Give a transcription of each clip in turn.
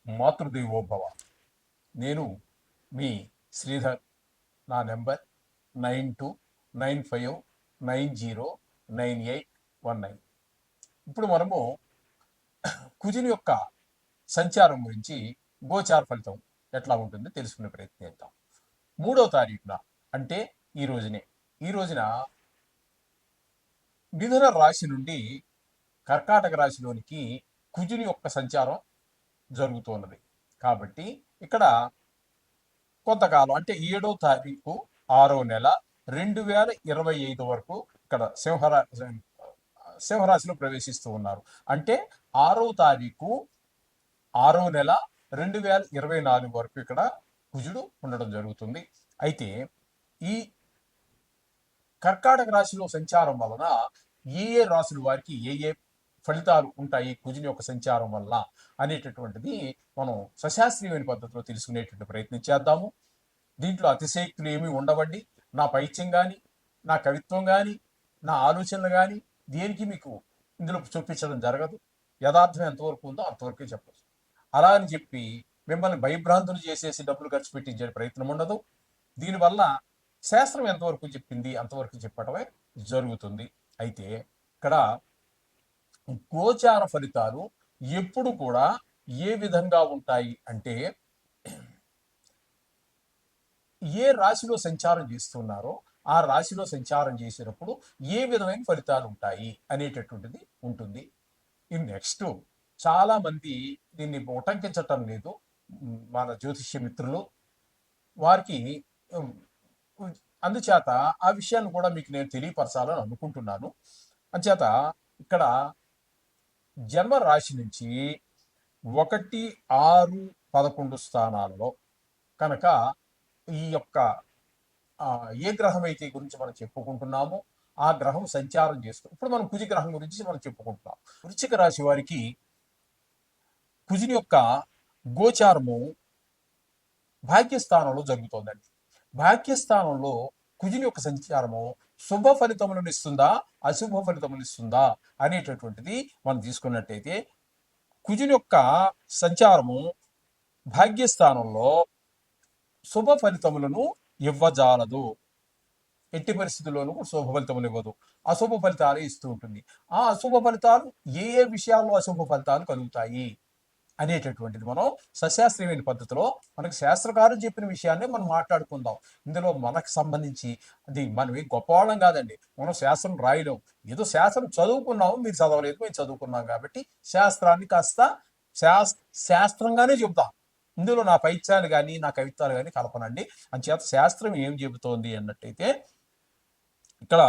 మాతృదేవోభవ. నేను మీ శ్రీధర్. నా నెంబర్ 9295909819. ఇప్పుడు మనము కుజుని యొక్క సంచారం గురించి, గోచార ఫలితం ఎట్లా ఉంటుందో తెలుసుకునే ప్రయత్నం చేద్దాం. 3వ తారీఖున అంటే ఈ రోజున మిథున రాశి నుండి కర్కాటక రాశిలోనికి కుజుని యొక్క సంచారం జరుగుతున్నది. కాబట్టి ఇక్కడ కొంతకాలం అంటే 7వ తారీఖు 6వ నెల 2025 వరకు ఇక్కడ సింహరాశిలో ప్రవేశిస్తూ ఉన్నారు. అంటే 6వ తారీఖు 6వ నెల 2024 వరకు ఇక్కడ కుజుడు ఉండడం జరుగుతుంది. అయితే ఈ కర్కాటక రాశిలో సంచారం వలన ఏ రాశుల వారికి ఏ ఫలితాలు ఉంటాయి కుజుని యొక్క సంచారం వల్ల అనేటటువంటిది మనం సశాస్త్రీయమైన పద్ధతిలో తెలుసుకునేటువంటి ప్రయత్నం చేద్దాము. దీంట్లో అతిశయక్తులు ఏమీ ఉండవండి. నా పైత్యం కానీ, నా కవిత్వం కానీ, నా ఆలోచనలు కానీ దేనికి మీకు ఇందులో చూపించడం జరగదు. యథార్థం ఎంతవరకు ఉందో అంతవరకే చెప్పచ్చు. అలా అని చెప్పి మిమ్మల్ని భయభ్రాంతులు చేసేసి డబ్బులు ఖర్చు పెట్టించే ప్రయత్నం ఉండదు. దీనివల్ల శాస్త్రం ఎంతవరకు చెప్పింది అంతవరకు చెప్పడమే జరుగుతుంది. అయితే ఇక్కడ గోచార ఫలితాలు ఎప్పుడు కూడా ఏ విధంగా ఉంటాయి అంటే, ఏ రాశిలో సంచారం చేస్తున్నారో ఆ రాశిలో సంచారం చేసినప్పుడు ఏ విధమైన ఫలితాలు ఉంటాయి అనేటటువంటిది ఉంటుంది. ఈ నెక్స్ట్ చాలా మంది దీన్ని ఉటంకించటం లేదు. మన జ్యోతిష్య మిత్రులు వారికి అందుచేత ఆ విషయాన్ని కూడా మీకు నేను తెలియపరచాలని అనుకుంటున్నాను. అందుచేత ఇక్కడ జన్మ రాశి నుంచి 1, 6, 11 స్థానాల్లో కనుక ఈ యొక్క ఏ గ్రహం అయితే గురించి మనం చెప్పుకుంటున్నామో ఆ గ్రహం సంచారం చేస్తూ, ఇప్పుడు మనం కుజ గ్రహం గురించి మనం చెప్పుకుంటున్నాం. వృశ్చిక రాశి వారికి కుజుని యొక్క గోచారము భాగ్యస్థానంలో జరుగుతోందండి. భాగ్యస్థానంలో కుజుని యొక్క సంచారము శుభ ఫలితములను ఇస్తుందా అశుభ ఫలితములను ఇస్తుందా అనేటటువంటిది మనం తీసుకున్నట్టయితే, కుజుని యొక్క సంచారము భాగ్యస్థానంలో శుభ ఫలితములను ఇవ్వజాలదు. ఎట్టి పరిస్థితుల్లోనూ శుభ ఫలితములు ఇవ్వదు, అశుభ ఫలితాలు ఇస్తూ ఉంటుంది. ఆ అశుభ ఫలితాలు ఏ విషయాల్లో అశుభ ఫలితాలు కలుగుతాయి అనేటటువంటిది మనం సశాస్త్రీయమైన పద్ధతిలో మనకు శాస్త్రకారులు చెప్పిన విషయాన్ని మనం మాట్లాడుకుందాం. ఇందులో మనకు సంబంధించి అది మనం గొప్పవాళ్ళం కాదండి. మనం శాస్త్రం రాయలేం. ఏదో శాస్త్రం చదువుకున్నాము, మీరు చదవలేదు, మేము చదువుకున్నాం. కాబట్టి శాస్త్రాన్ని కాస్త శాస్త్రంగానే చెబుతాం. ఇందులో నా పైత్యాలు కానీ నా కవిత్వాలు కానీ కలపనండి. అంచేత శాస్త్రం ఏం చెబుతోంది అన్నట్టయితే, ఇక్కడ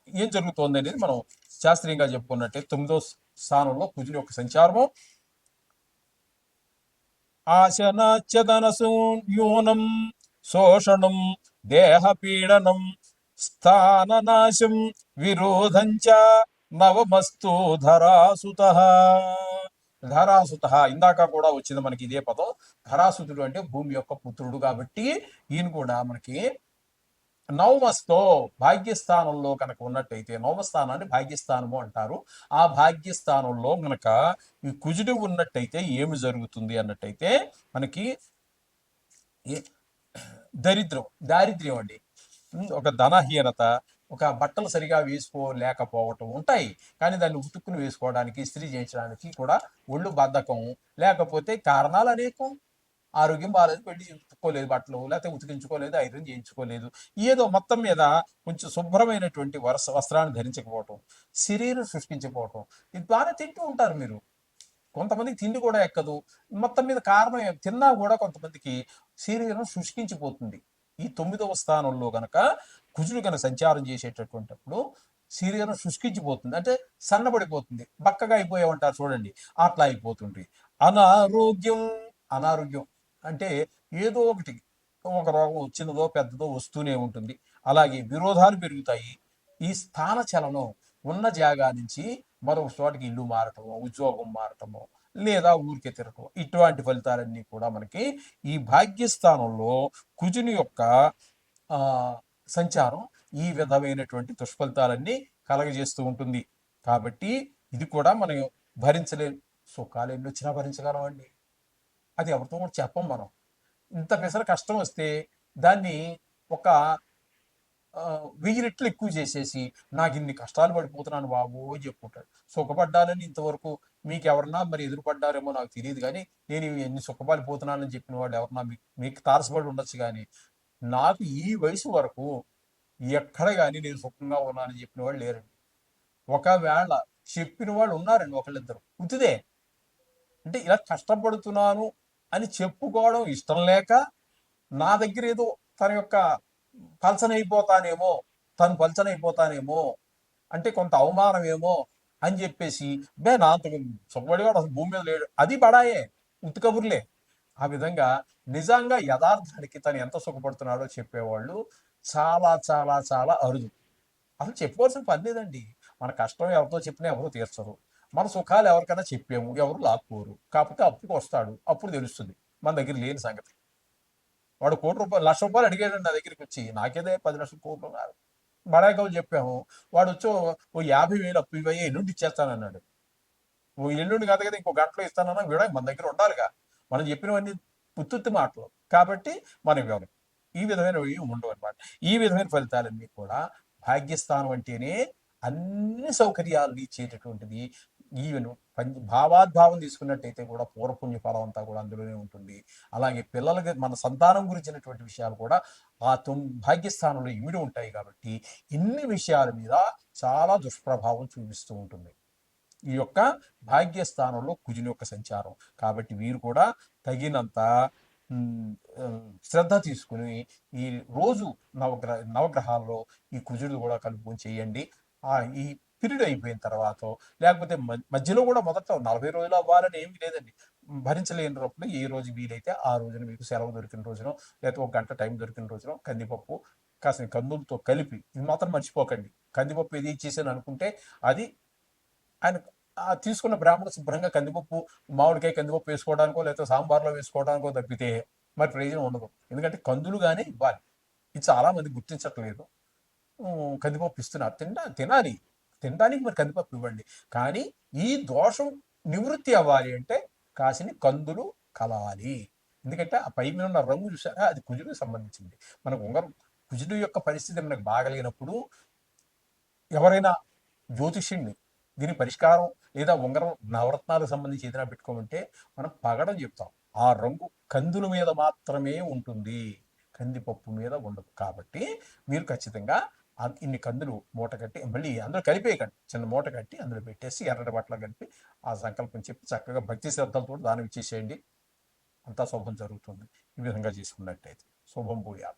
ఏం జరుగుతోంది అనేది మనం శాస్త్రీయంగా చెప్పుకున్నట్టే 9వ స్థానంలో కుజుని యొక్క సంచారము ఆశనాచ్యదనసూన్యూనం శోషణం దేహపీడనం స్థాననాశం విరోధంచ నవమస్తు ధరాసుతః. ఇందాక కూడా వచ్చింది మనకి ఇదే పదం. ధరాసుతుడు అంటే భూమి యొక్క పుత్రుడు. కాబట్టి ఈయన కూడా మనకి నవమస్తో భాగ్యస్థానంలో కనుక ఉన్నట్టయితే, నవమస్థానాన్ని భాగ్యస్థానము అంటారు. ఆ భాగ్యస్థానంలో కనుక ఈ కుజుడు ఉన్నట్టయితే ఏమి జరుగుతుంది అన్నట్టయితే, మనకి దారిద్ర్యం అండి. ఒక ధనహీనత, ఒక బట్టలు సరిగా వేసుకోలేకపోవటం ఉంటాయి. కానీ దాన్ని ఉతుక్కుని వేసుకోవడానికి, ఇస్త్రీ చేయించడానికి కూడా ఒళ్ళు బద్ధకం, లేకపోతే కారణాలు అనేకం. ఆరోగ్యం బాగాలేదు, పెళ్లి ఉతుక్కోలేదు బట్టలు, లేకపోతే ఉతికించుకోలేదు, ఐరన్ చేయించుకోలేదు, ఏదో మొత్తం మీద కొంచెం శుభ్రమైనటువంటి వస్త్రాన్ని ధరించకపోవటం, శరీరం సృష్టించకపోవటం. ఇది బాగా తింటూ ఉంటారు మీరు. కొంతమందికి తిండి కూడా ఎక్కదు. మొత్తం మీద కారణం తిన్నా కూడా కొంతమందికి శరీరం శుష్కించిపోతుంది. ఈ 9వ స్థానంలో గనక కుజుడు కనుక సంచారం చేసేటటువంటిప్పుడు శరీరం శుష్కించిపోతుంది, అంటే సన్నబడిపోతుంది, బక్కగా అయిపోయామంటారు చూడండి, అట్లా అయిపోతుంది. అనారోగ్యం అంటే ఏదో ఒకటి, ఒక రోగం చిన్నదో పెద్దదో వస్తూనే ఉంటుంది. అలాగే విరోధాలు పెరుగుతాయి. ఈ స్థాన చలనం, ఉన్న జాగా నుంచి మరొక చోటికి ఇల్లు మారటము, ఉద్యోగం మారటము, లేదా ఊరికే తిరగటం, ఇటువంటి ఫలితాలన్నీ కూడా మనకి ఈ భాగ్యస్థానంలో కుజుని యొక్క సంచారం ఈ విధమైనటువంటి దుష్ఫలితాలన్నీ కలగజేస్తూ ఉంటుంది. కాబట్టి ఇది కూడా మనం భరించలే సుఖాలు ఎన్ని వచ్చినా భరించగలమండి. అది ఎవరితో కూడా చెప్పం మనం. ఇంత పెసర కష్టం వస్తే దాన్ని ఒక 1000 రెట్లు ఎక్కువ చేసేసి నాకు ఇన్ని కష్టాలు పడిపోతున్నాను బాబు అని చెప్పుకుంటాడు. సుఖపడ్డానని ఇంతవరకు మీకు ఎవరన్నా మరి ఎదురుపడ్డారేమో నాకు తెలియదు కానీ నేను ఎన్ని సుఖపడిపోతున్నానని చెప్పిన వాళ్ళు ఎవరన్నా మీకు తారసపడి ఉండొచ్చు కానీ నాకు ఈ వయసు వరకు ఎక్కడ కానీ నేను సుఖంగా ఉన్నానని చెప్పిన వాళ్ళు లేరండి. ఒకవేళ చెప్పిన వాళ్ళు ఉన్నారండి ఒకళ్ళిద్దరు ఉతిదే. అంటే ఇలా కష్టపడుతున్నాను అని చెప్పుకోవడం ఇష్టం లేక నా దగ్గర ఏదో తన యొక్క పలచనైపోతానేమో తను పలచనైపోతానేమో అంటే కొంత అవమానమేమో అని చెప్పేసి నా అంత సుఖపడేవాడు అసలు భూమి మీద లేడు, అది బడాయే, ఉత్తి కబుర్లే. ఆ విధంగా నిజంగా యథార్థానికి తను ఎంత సుఖపడుతున్నాడో చెప్పేవాళ్ళు చాలా చాలా చాలా అరుదు. అసలు చెప్పుకోవాల్సిన పని లేదండి. మన కష్టం ఎవరితో చెప్పినా ఎవరు తీర్చరు. మన సుఖాలు ఎవరికైనా చెప్పాము ఎవరు లాక్కోరు. కాకపోతే అప్పుకి వస్తాడు, అప్పుడు తెలుస్తుంది మన దగ్గర లేని సంగతి. వాడు ₹1,00,000 ₹1,00,000 అడిగాడండి నా దగ్గరికి వచ్చి, నాకేదే 10,00,000 కోట్లు కాదు బడాయి కవులు చెప్పాము. వాడు వచ్చి ఓ 50,000 అప్పు ఇవ్వయ్యా ఎల్లుండి ఇచ్చేస్తానన్నాడు. ఓ ఎల్లుండి కాదు కదా ఇంకో గంటలో ఇస్తానన్నా వీడ మన దగ్గర ఉండాలిగా. మనం చెప్పినవన్నీ ఉత్తుత్తి మాటలు కాబట్టి మనం ఇవ్వాలి. ఈ విధమైనవి ఉండవు అనమాట. ఈ విధమైన ఫలితాలన్నీ కూడా భాగ్యస్థానం అంటేనే అన్ని సౌకర్యాలు ఇచ్చేటటువంటిది. ఈవెన్ భావాద్భావం తీసుకున్నట్టయితే కూడా పూర్వపుణ్య ఫలం అంతా కూడా అందులోనే ఉంటుంది. అలాగే పిల్లలకి మన సంతానం గురించినటువంటి విషయాలు కూడా ఆ భాగ్యస్థానంలో ఇమిడి ఉంటాయి. కాబట్టి ఇన్ని విషయాల మీద చాలా దుష్ప్రభావం చూపిస్తూ ఉంటుంది ఈ యొక్క భాగ్యస్థానంలో కుజుని యొక్క సంచారం. కాబట్టి వీరు కూడా తగినంత శ్రద్ధ తీసుకుని ఈ రోజు నవగ్రహాల్లో ఈ కుజుడు కూడా కలుపుకొని చేయండి. ఈ పీరియడ్ అయిపోయిన తర్వాత లేకపోతే మధ్యలో కూడా మొదట 40 రోజులు అవ్వాలని ఏమి లేదండి. భరించలేనప్పుడు ఏ రోజు వీలైతే ఆ రోజున మీకు సెలవు దొరికిన రోజున లేకపోతే 1 గంట టైం దొరికిన రోజున కందిపప్పు కాసిన కందులతో కలిపి, ఇది మాత్రం మర్చిపోకండి, కందిపప్పు ఏది చేసాను అనుకుంటే అది ఆయన తీసుకున్న బ్రాహ్మణుడు శుభ్రంగా కందిపప్పు మామిడికాయ కందిపప్పు వేసుకోవడానికో లేకపోతే సాంబార్లో వేసుకోవడానికో తప్పితే మరి ప్రయోజనం ఉండదు. ఎందుకంటే కందులుగానే ఇవ్వాలి. ఇది చాలా మంది గుర్తించట్లేదు. కందిపప్పు ఇస్తున్నారు, తినాలి, తినడానికి మరి కందిపప్పు ఇవ్వండి. కానీ ఈ దోషం నివృత్తి అవ్వాలి అంటే కాసిని కందులు కలవాలి. ఎందుకంటే ఆ పై మీద ఉన్న రంగు చూసారా, అది కుజుడికి సంబంధించింది. మనకు ఉంగరం కుజుడు యొక్క పరిస్థితి మనకు బాగలేనప్పుడు ఎవరైనా జ్యోతిష్యుడిని దీని పరిష్కారం లేదా ఉంగరం నవరత్నాలకు సంబంధించి ఏదైనా పెట్టుకోమంటే మనం పగడం చెప్తాం. ఆ రంగు కందుల మీద మాత్రమే ఉంటుంది, కందిపప్పు మీద ఉండదు. కాబట్టి మీరు ఖచ్చితంగా ఇన్ని కందులు మూట కట్టి మళ్ళీ అందులో కలిపేయకండి, చిన్న మూట కట్టి అందులో పెట్టేసి ఎర్రటి బట్టలు కలిపి ఆ సంకల్పం చెప్పి చక్కగా భక్తి శ్రద్ధలతో దానం ఇచ్చేసేయండి. అంతా శుభం జరుగుతుంది. ఈ విధంగా చేసుకున్నట్టయితే శుభం భూయాలు.